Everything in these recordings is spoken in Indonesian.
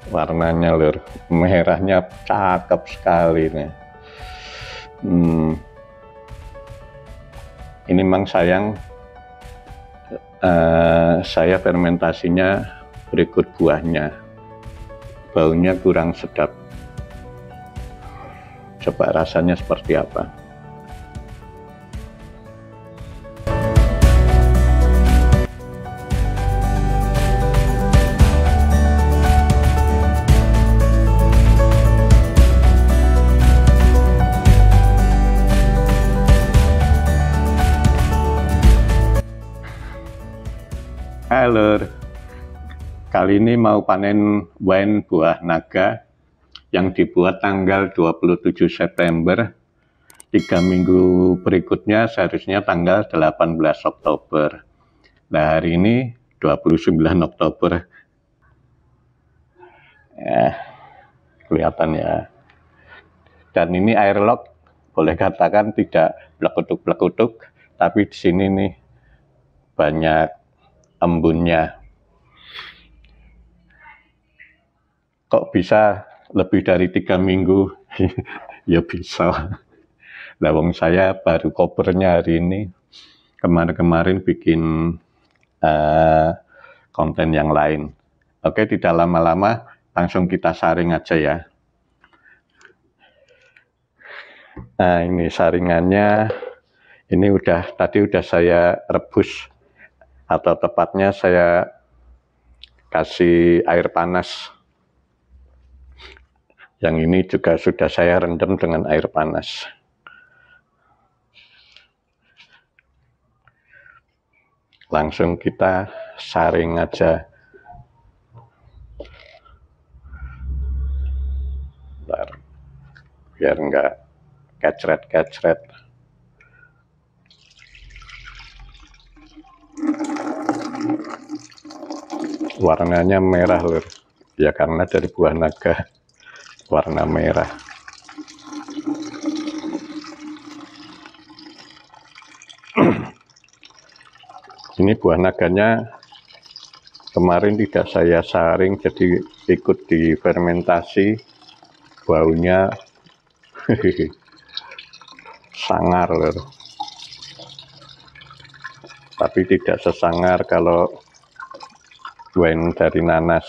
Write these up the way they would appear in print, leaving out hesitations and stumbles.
Warnanya lur, merahnya cakep sekali nih. Ini memang sayang saya fermentasinya berikut buahnya, baunya kurang sedap. Coba rasanya seperti apa. Halo, kali ini mau panen wine buah naga yang dibuat tanggal 27 September. 3 minggu berikutnya seharusnya tanggal 18 Oktober. Nah, hari ini 29 Oktober. Kelihatan ya. Dan ini airlock, boleh katakan tidak blekutuk-blekutuk, tapi di sini nih banyak embunnya. Kok bisa lebih dari 3 minggu? Ya bisa. Lawang saya baru covernya hari ini. Kemarin-kemarin bikin konten yang lain. Oke, tidak lama-lama langsung kita saring aja ya. Nah, ini saringannya. Ini tadi udah saya rebus, atau tepatnya saya kasih air panas. Yang ini juga sudah saya rendam dengan air panas. Langsung kita saring aja. Bentar, biar enggak kecret-kecret. Warnanya merah lur, ya karena dari buah naga warna merah. Ini buah naganya kemarin tidak saya saring, jadi ikut di fermentasi. Baunya sangar lur, tapi tidak sesangar kalau wine dari nanas.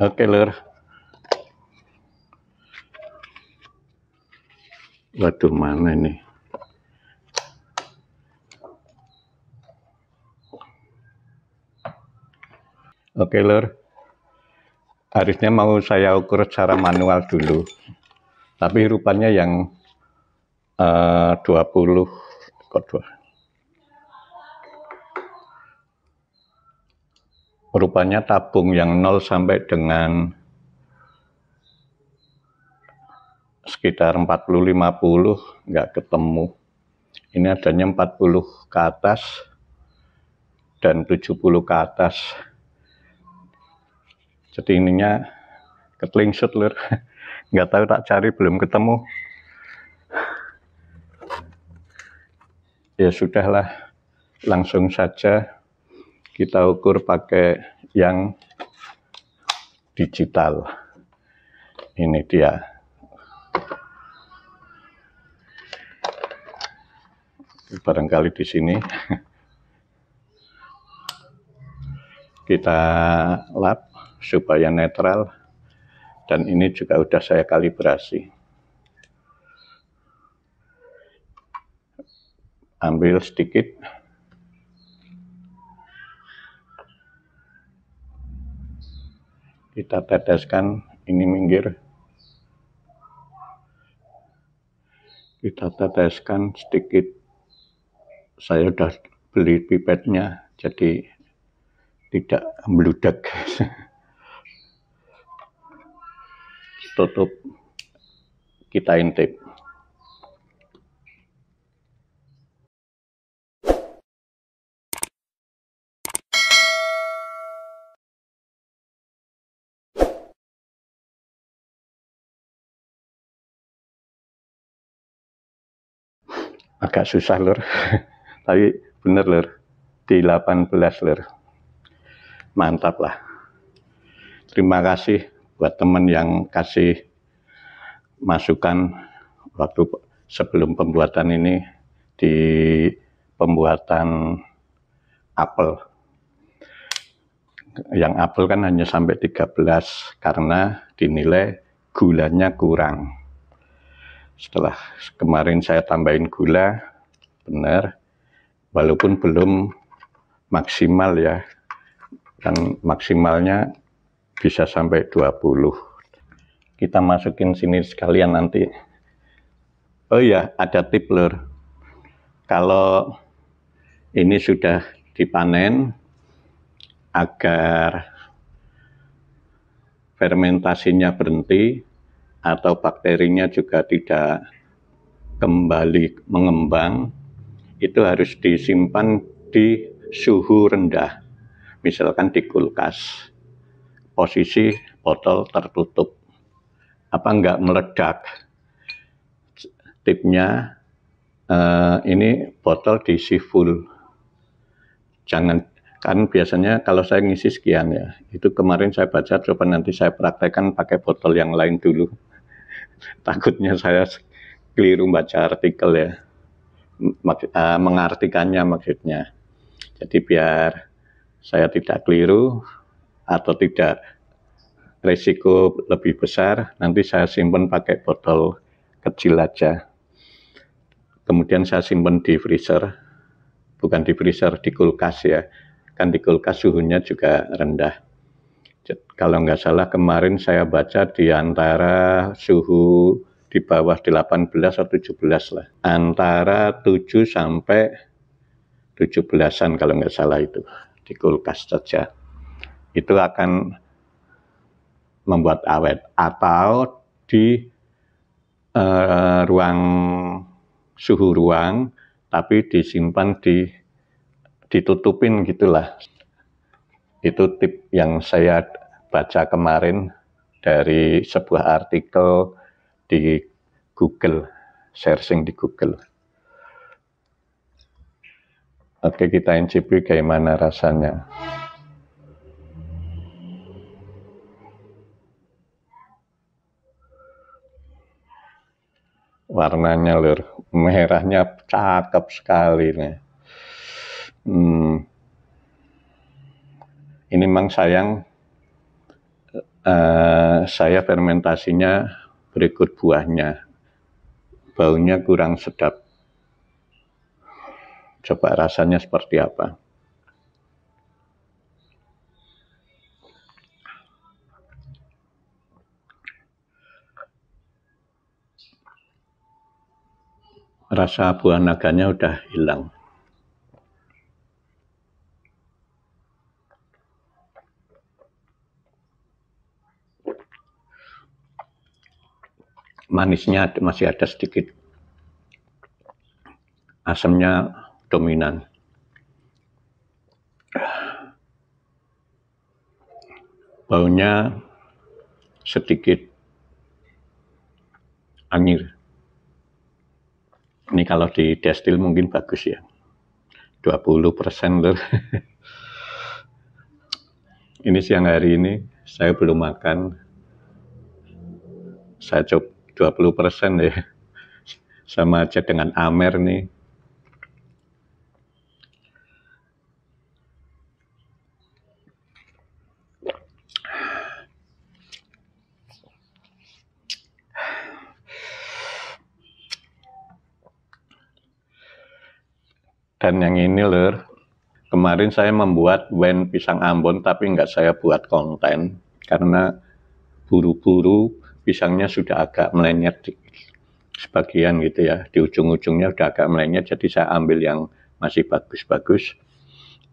Oke lur. Waduh, mana ini? Oke lur. Harusnya mau saya ukur secara manual dulu. Tapi rupanya yang 20 kok 2. Rupanya tabung yang 0 sampai dengan sekitar 40-50 nggak ketemu. Ini adanya 40 ke atas dan 70 ke atas. Jadi ininya ketelingsut lur. Nggak tahu, tak cari belum ketemu. Ya sudahlah, langsung saja kita ukur pakai yang digital. Ini dia. Barangkali di sini kita lap supaya netral, dan ini juga udah saya kalibrasi. Ambil sedikit. Kita teteskan, ini minggir. Kita teteskan sedikit. Saya udah beli pipetnya, jadi tidak membludak. tutup, kita intip. Agak susah lur, tapi bener lur, di 18 lur, mantap lah. Terima kasih buat teman yang kasih masukan waktu sebelum pembuatan ini di pembuatan apel. Yang apel kan hanya sampai 13 karena dinilai gulanya kurang. Setelah kemarin saya tambahin gula, benar, walaupun belum maksimal ya, kan maksimalnya bisa sampai 20. Kita masukin sini sekalian nanti. Oh ya, ada tip lur. Kalau ini sudah dipanen, agar fermentasinya berhenti atau bakterinya juga tidak kembali mengembang, itu harus disimpan di suhu rendah, misalkan di kulkas, posisi botol tertutup, apa enggak meledak. Tipnya ini botol diisi full, jangan, kan biasanya kalau saya ngisi sekian ya, itu kemarin saya baca, coba nanti saya praktekkan pakai botol yang lain dulu. Takutnya saya keliru baca artikel ya, mengartikannya maksudnya. Jadi biar saya tidak keliru atau tidak resiko lebih besar, nanti saya simpan pakai botol kecil aja. Kemudian saya simpan di freezer, bukan di freezer, di kulkas ya. Kan di kulkas suhunya juga rendah. Kalau nggak salah kemarin saya baca di antara suhu di bawah 18 atau 17 lah. Antara 7 sampai 17-an kalau nggak salah itu. Di kulkas saja. Itu akan membuat awet. Atau di suhu ruang, tapi disimpan ditutupin gitulah. Itu tip yang saya baca kemarin dari sebuah artikel di Google, searching di Google. Oke, kita incip bagaimana rasanya. Warnanya lur, merahnya cakep sekali nih. Ini memang sayang, saya fermentasinya berikut buahnya, baunya kurang sedap. Coba rasanya seperti apa. Rasa buah naganya udah hilang. Manisnya masih ada sedikit, asamnya dominan. Baunya sedikit anyir. Ini kalau di destil mungkin bagus ya, 20% loh. Ini siang hari ini saya belum makan, saya coba 20% ya, sama aja dengan Amer nih. Dan yang ini lur, kemarin saya membuat wine pisang Ambon tapi nggak saya buat konten karena buru-buru, pisangnya sudah agak melenyet sebagian gitu ya, di ujung-ujungnya udah agak melenyet, jadi saya ambil yang masih bagus-bagus.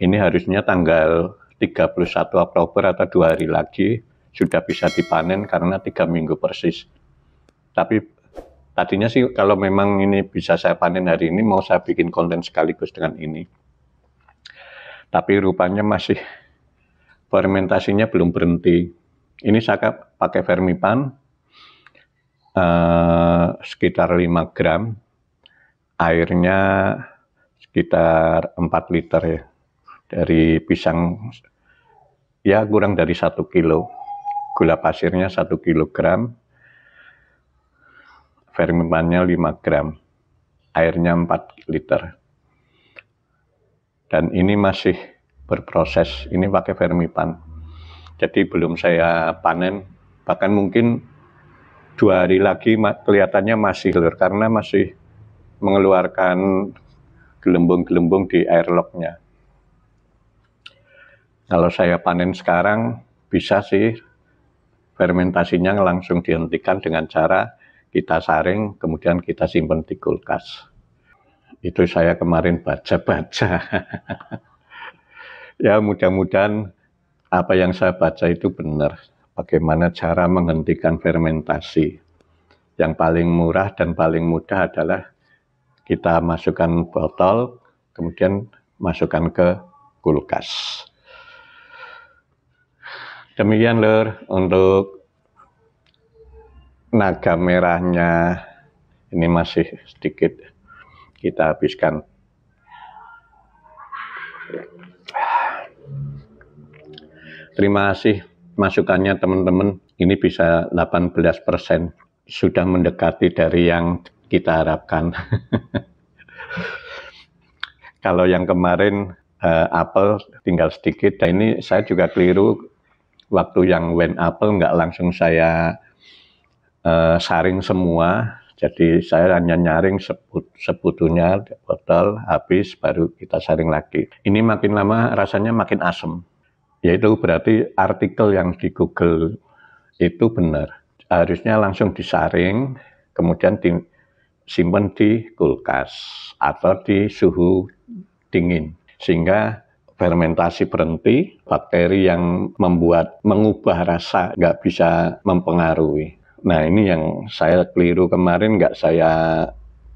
Ini harusnya tanggal 31 Oktober atau 2 hari lagi sudah bisa dipanen karena 3 minggu persis. Tapi tadinya sih kalau memang ini bisa saya panen hari ini, mau saya bikin konten sekaligus dengan ini. Tapi rupanya masih fermentasinya belum berhenti. Ini saya pakai Vermipan sekitar 5 gram, airnya sekitar 4 liter ya, dari pisang ya kurang dari 1 kilo, gula pasirnya 1 kilogram, Vermipannya 5 gram, airnya 4 liter. Dan ini masih berproses, ini pakai Vermipan. Jadi belum saya panen, bahkan mungkin 2 hari lagi kelihatannya masih lur, karena masih mengeluarkan gelembung-gelembung di airlocknya. Kalau saya panen sekarang, bisa sih fermentasinya langsung dihentikan dengan cara kita saring, kemudian kita simpan di kulkas. Itu saya kemarin baca-baca. Ya mudah-mudahan apa yang saya baca itu benar. Bagaimana cara menghentikan fermentasi. Yang paling murah dan paling mudah adalah kita masukkan botol, kemudian masukkan ke kulkas. Demikian lur, untuk naga merahnya ini masih sedikit kita habiskan. Terima kasih masukannya teman-teman, ini bisa 18%, sudah mendekati dari yang kita harapkan. Kalau yang kemarin apel tinggal sedikit, dan ini saya juga keliru, waktu yang wine apel nggak langsung saya saring semua, jadi saya hanya nyaring sebutunya botol, habis baru kita saring lagi. Ini makin lama rasanya makin asam. Yaitu berarti artikel yang di Google itu benar. Harusnya langsung disaring, kemudian disimpan di kulkas atau di suhu dingin. Sehingga fermentasi berhenti, bakteri yang mengubah rasa nggak bisa mempengaruhi. Nah ini yang saya keliru kemarin, nggak saya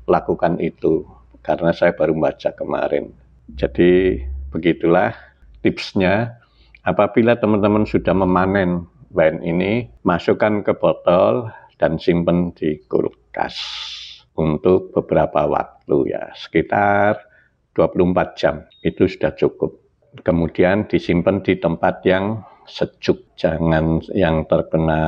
lakukan itu, karena saya baru baca kemarin. Jadi begitulah tipsnya. Apabila teman-teman sudah memanen wine ini, masukkan ke botol dan simpan di kulkas untuk beberapa waktu ya, sekitar 24 jam, itu sudah cukup. Kemudian disimpan di tempat yang sejuk, jangan yang terkena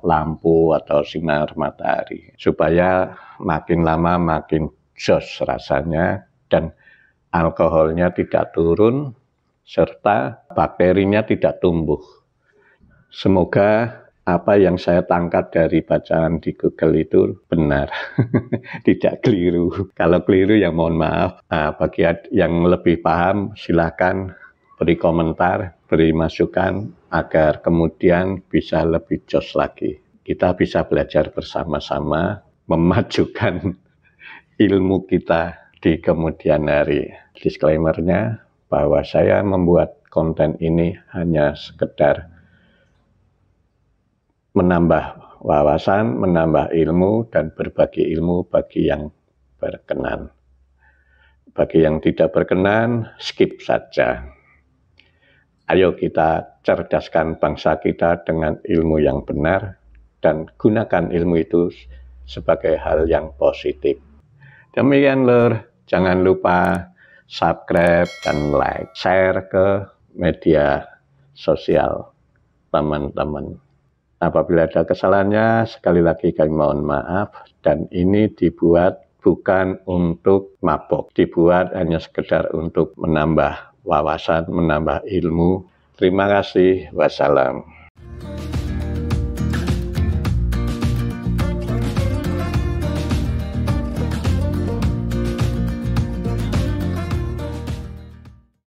lampu atau sinar matahari, supaya makin lama makin jos rasanya dan alkoholnya tidak turun serta bakterinya tidak tumbuh. Semoga apa yang saya tangkap dari bacaan di Google itu benar, tidak keliru. Kalau keliru ya mohon maaf. Bagi yang lebih paham silakan beri komentar, beri masukan agar kemudian bisa lebih jos lagi. Kita bisa belajar bersama-sama memajukan ilmu kita di kemudian hari. Disclaimer-nya bahwa saya membuat konten ini hanya sekedar menambah wawasan, menambah ilmu, dan berbagi ilmu bagi yang berkenan. Bagi yang tidak berkenan, skip saja. Ayo kita cerdaskan bangsa kita dengan ilmu yang benar, dan gunakan ilmu itu sebagai hal yang positif. Demikian lur, jangan lupa subscribe dan like, share ke media sosial teman-teman. Apabila ada kesalahannya, sekali lagi kami mohon maaf, dan ini dibuat bukan untuk mabok, dibuat hanya sekedar untuk menambah wawasan, menambah ilmu. Terima kasih, wassalam.